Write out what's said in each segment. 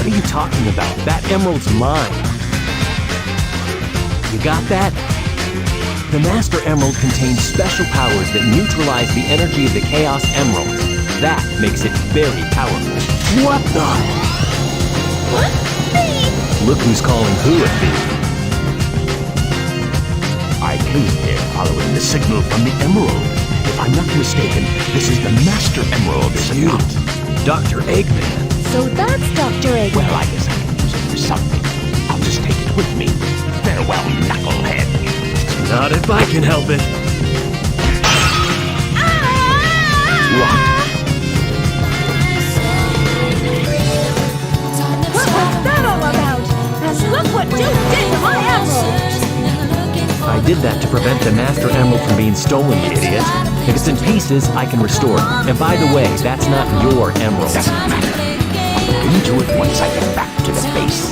What are you talking about? That emerald's mine. You got that? The Master Emerald contains special powers that neutralize the energy of the Chaos Emeralds. That makes it very powerful. What the? What? Look who's calling who at me. I came here following the signal from the Emerald. If I'm not mistaken, this is the Master Emerald, is it not? Dr. Eggman. So that's Dr. Eggman. Well, I guess I can use it for something. I'll just take it with me. Farewell, knucklehead. Not if I can help it. What? What was that all about? And look what you did to my emerald! I did that to prevent the Master Emerald from being stolen, you idiot. If it's in pieces, I can restore it. And by the way, that's not your emerald. Doesn't matter. I'll look into it once I get back to the base.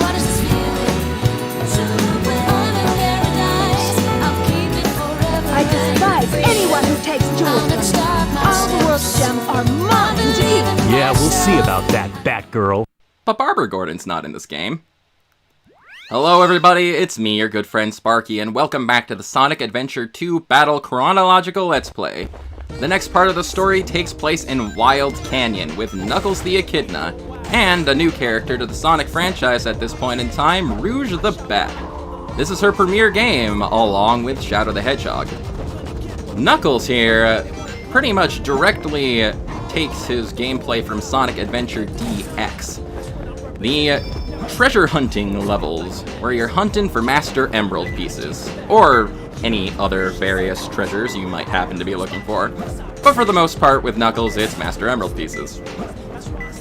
I despise anyone who takes jewels from me. All the world's gems are mine to keep. Yeah, we'll see about that, Batgirl. But Barbara Gordon's not in this game. Hello everybody, it's me, your good friend Sparky, and welcome back to the Sonic Adventure 2 Battle Chronological Let's Play. The next part of the story takes place in Wild Canyon, with Knuckles the Echidna, and a new character to the Sonic franchise at this point in time, Rouge the Bat. This is her premiere game, along with Shadow the Hedgehog. Knuckles here pretty much directly takes his gameplay from Sonic Adventure DX. The treasure hunting levels, where you're hunting for Master Emerald pieces, or any other various treasures you might happen to be looking for. But for the most part, with Knuckles, it's Master Emerald pieces.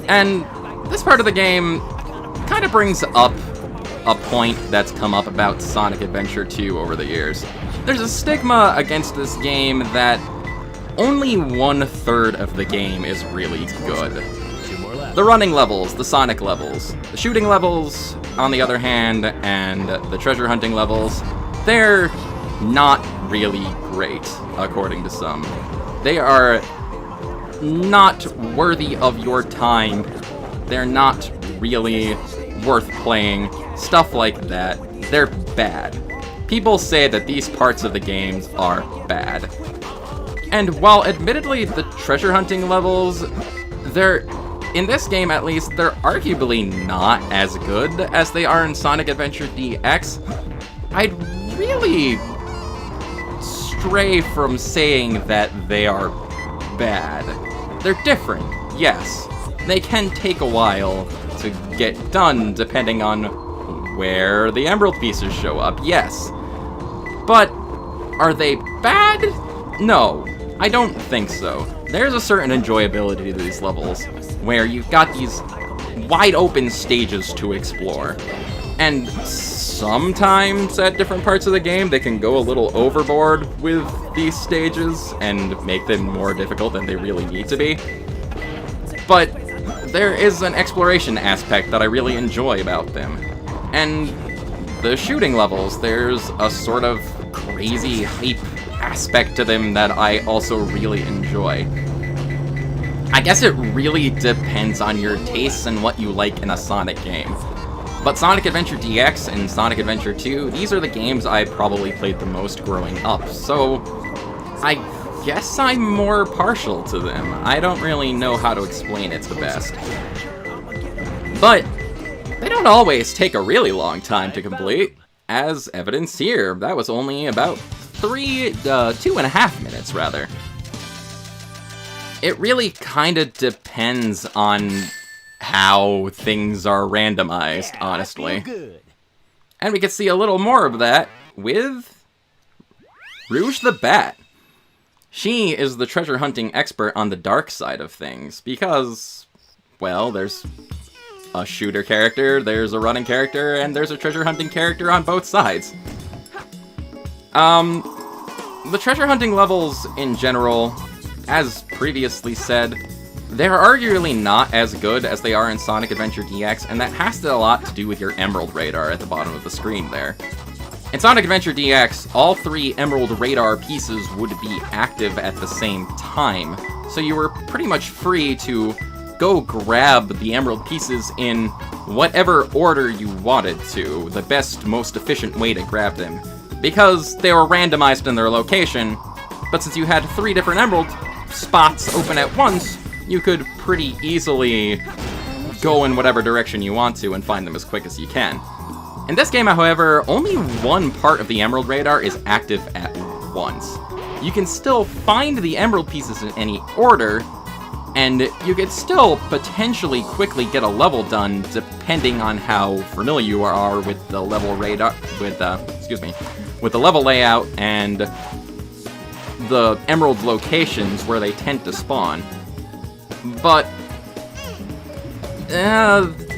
And this part of the game kind of brings up a point that's come up about Sonic Adventure 2 over the years. There's a stigma against this game that only 1/3 of the game is really good. The running levels, the Sonic levels. The shooting levels, on the other hand, and the treasure hunting levels, they're not really great, according to some. They are not worthy of your time. They're not really worth playing. Stuff like that. They're bad. People say that these parts of the games are bad. And while admittedly the treasure hunting levels, in this game at least, they're arguably not as good as they are in Sonic Adventure DX, I'd really stray from saying that they are bad. They're different, yes. They can take a while to get done depending on where the emerald pieces show up, yes. But are they bad? No, I don't think so. There's a certain enjoyability to these levels, where you've got these wide open stages to explore. And sometimes at different parts of the game, they can go a little overboard with these stages and make them more difficult than they really need to be. But there is an exploration aspect that I really enjoy about them. And the shooting levels, there's a sort of crazy hype aspect to them that I also really enjoy. I guess it really depends on your tastes and what you like in a Sonic game. But Sonic Adventure DX and Sonic Adventure 2, these are the games I probably played the most growing up, so I guess I'm more partial to them. I don't really know how to explain it the best. But they don't always take a really long time to complete, as evidenced here. That was only about 2.5 minutes, rather. It really kind of depends on how things are randomized, honestly. And we can see a little more of that with Rouge the Bat. She is the treasure hunting expert on the dark side of things, because, well, there's a shooter character, there's a running character, and there's a treasure hunting character on both sides. The treasure hunting levels in general, as previously said, they're arguably not as good as they are in Sonic Adventure DX, and that has a lot to do with your Emerald Radar at the bottom of the screen there. In Sonic Adventure DX, all 3 Emerald Radar pieces would be active at the same time, so you were pretty much free to go grab the emerald pieces in whatever order you wanted to, the best, most efficient way to grab them, because they were randomized in their location, but since you had 3 different emerald spots open at once, you could pretty easily go in whatever direction you want to and find them as quick as you can. In this game, however, only one part of the emerald radar is active at once. You can still find the emerald pieces in any order, and you could still potentially quickly get a level done depending on how familiar you are with the level radar, with the level layout and the emerald locations where they tend to spawn. But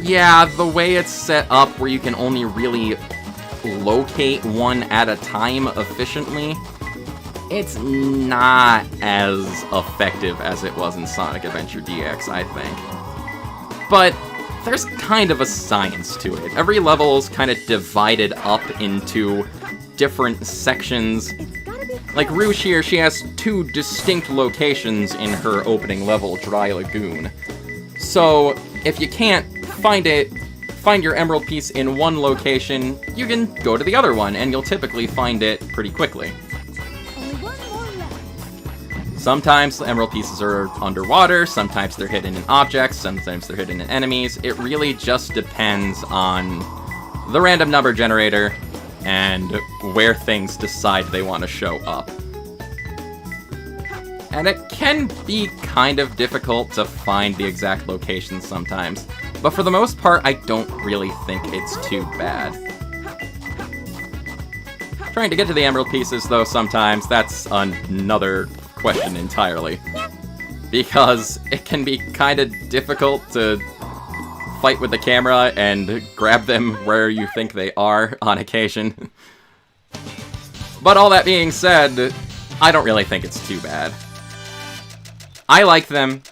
yeah, the way it's set up where you can only really locate one at a time efficiently, it's not as effective as it was in Sonic Adventure DX, I think. But there's kind of a science to it. Every level is kind of divided up into different sections. Like Rouge here, she has 2 distinct locations in her opening level, Dry Lagoon. So if you can't find your emerald piece in one location, you can go to the other one, and you'll typically find it pretty quickly. Sometimes the emerald pieces are underwater, sometimes they're hidden in objects, sometimes they're hidden in enemies. It really just depends on the random number generator and where things decide they want to show up. And it can be kind of difficult to find the exact location sometimes, but for the most part, I don't really think it's too bad. Trying to get to the emerald pieces, though, sometimes, that's another question entirely. Because it can be kind of difficult to fight with the camera and grab them where you think they are on occasion. But all that being said, I don't really think it's too bad. I like them.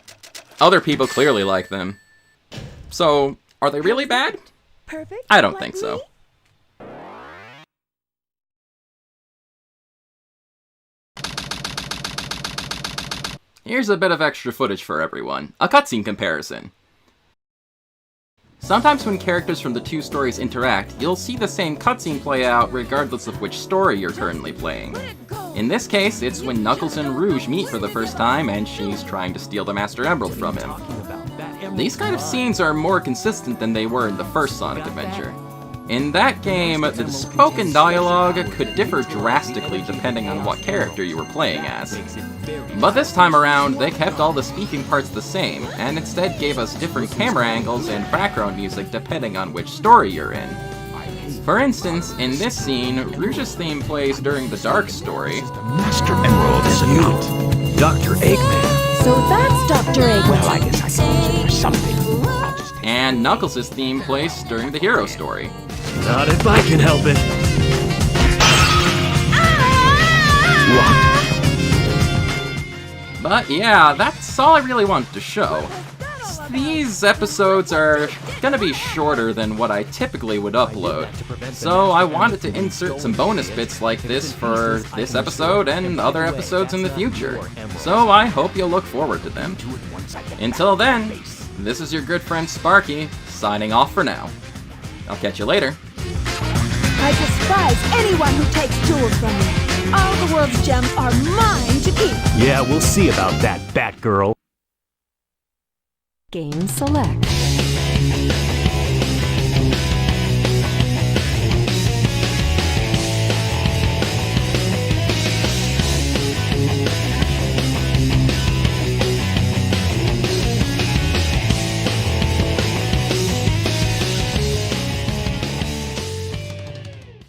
Other people clearly like them. So, are they really bad? Perfect. I don't think so. Here's a bit of extra footage for everyone. A cutscene comparison. Sometimes when characters from the 2 stories interact, you'll see the same cutscene play out regardless of which story you're currently playing. In this case, it's when Knuckles and Rouge meet for the first time and she's trying to steal the Master Emerald from him. These kind of scenes are more consistent than they were in the first Sonic Adventure. In that game, the spoken dialogue could differ drastically depending on what character you were playing as. But this time around, they kept all the speaking parts the same, and instead gave us different camera angles and background music depending on which story you're in. For instance, in this scene, Rouge's theme plays during the Dark story. Master Emerald is not Dr. Eggman. So that's Dr. Eggman. Well, I guess I can use it for something. I'll just take And Knuckles' theme plays during the Hero story. Not if I can help it. But yeah, that's all I really wanted to show. These episodes are gonna be shorter than what I typically would upload, so I wanted to insert some bonus bits like this for this episode and other episodes in the future, so I hope you'll look forward to them. Until then, this is your good friend Sparky, signing off for now. I'll catch you later. I despise anyone who takes jewels from me. All the world's gems are mine to keep. Yeah, we'll see about that, Batgirl. Game select.